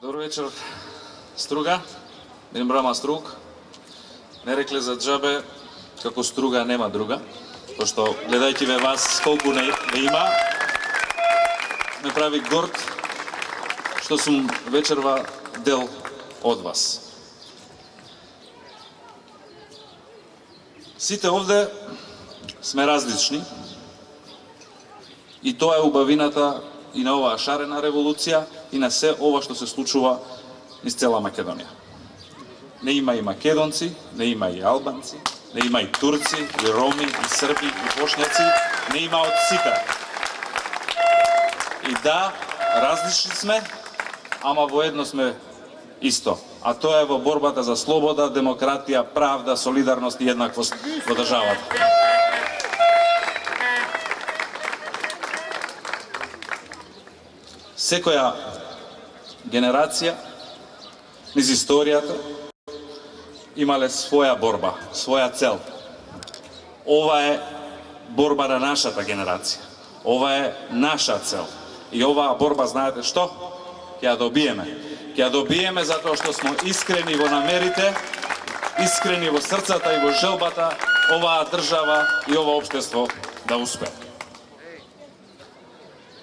Добро вечер, Струга. Бидем брама Струг. Не рекле за џабе, како Струга нема друга. Пошто, гледајќи ве вас, колку не има, ме прави горд што сум вечерва дел од вас. Сите овде сме различни и тоа е убавината и на оваа шарена револуција и на се ова што се случува низ цела Македонија. Не има и македонци, не има и албанци, не има и турци, и роми, и срби, и бошњаци, не има од сите. И да, различни сме, ама воедно сме исто. А тоа е во борбата за слобода, демократија, правда, солидарност и еднаквост во државата. Секоја генерација низ историјата имале своја борба, своја цел. Ова е борба на нашата генерација. Ова е наша цел. И оваа борба, знаете што? Ќе ја добиеме. Ќе ја добиеме затоа што сме искрени во намерите, искрени во срцата и во желбата оваа држава и ова општество да успее.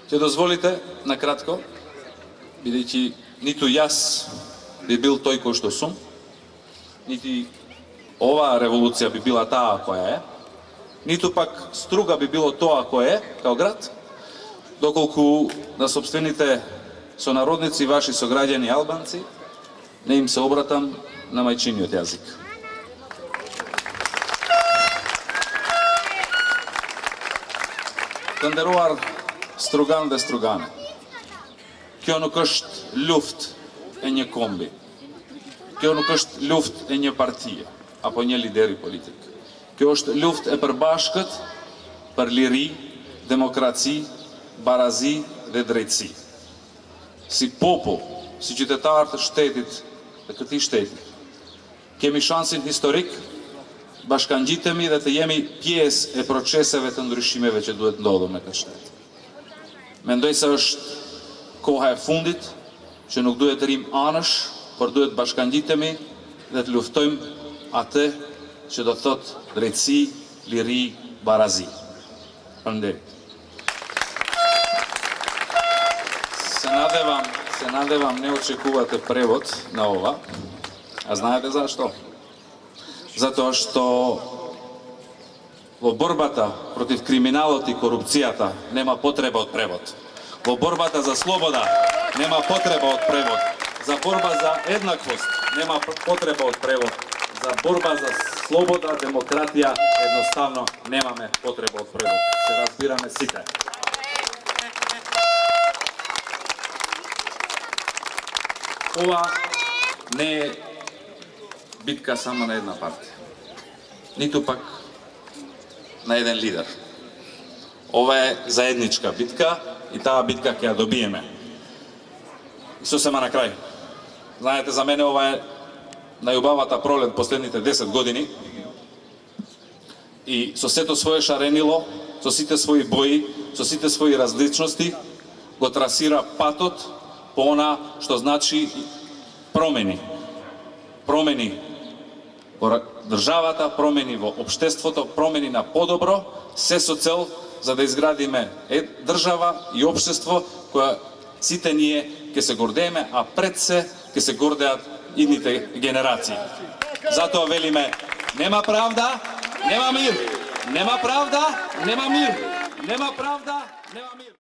Ќе дозволите, накратко, бидејќи ниту јас би бил тој кој што сум, нити оваа револуција би била таа која е, ниту пак Струга би било тоа кој е, као град, доколку на собствените сонародници, ваши сограѓани албанци, не им се обратам на мајчиниот јазик. Тандеруар Струган де Стругане. Kjo nuk është luft e një kombi. Kjo nuk është luft e një partie, apo një lideri politik. Kjo është luft e përbashkët për liri, demokraci, barazi dhe drejtësi. Si popull, si qytetar të shtetit dhe këtij shtetit, kemi shansin historik, bashkangjitemi dhe të jemi pjesë e proceseve të ndryshimeve që duhet ndodhur në këtë shtet. Mendoj se është koha e fundit që nuk duhet të rim anësh, por duhet bashkangjitemi dhe të luftojmë atë që do thot drejtësi, liri, barazi. Faleminderit. Se надевам не очекувате превод на ова. А знаете зашто? Затоа што во борбата против криминалот и корупцијата нема потреба од превод. Во борбата за слобода нема потреба од превод. За борба за еднаквост нема потреба од превод. За борба за слобода, демократија едноставно немаме потреба од превод. Се разбираме сите. Ова не е битка само на една партија. Ниту пак на еден лидер. Ова е заедничка битка и таа битка ќе ја добиеме. И сосема на крај. Знаете, за мене ова е најубавата пролет последните 10 години. И со сето свое шаренило, со сите своји бои, со сите своји различности, го трасира патот по она што значи промени. Промени во државата, промени во општеството, промени на подобро, се со цел за да изградиме држава и општество која сите ние ќе се гордееме, а пред се ќе се гордеат идните генерации. Затоа велиме, нема правда, нема мир. Нема правда, нема мир. Нема правда, нема мир.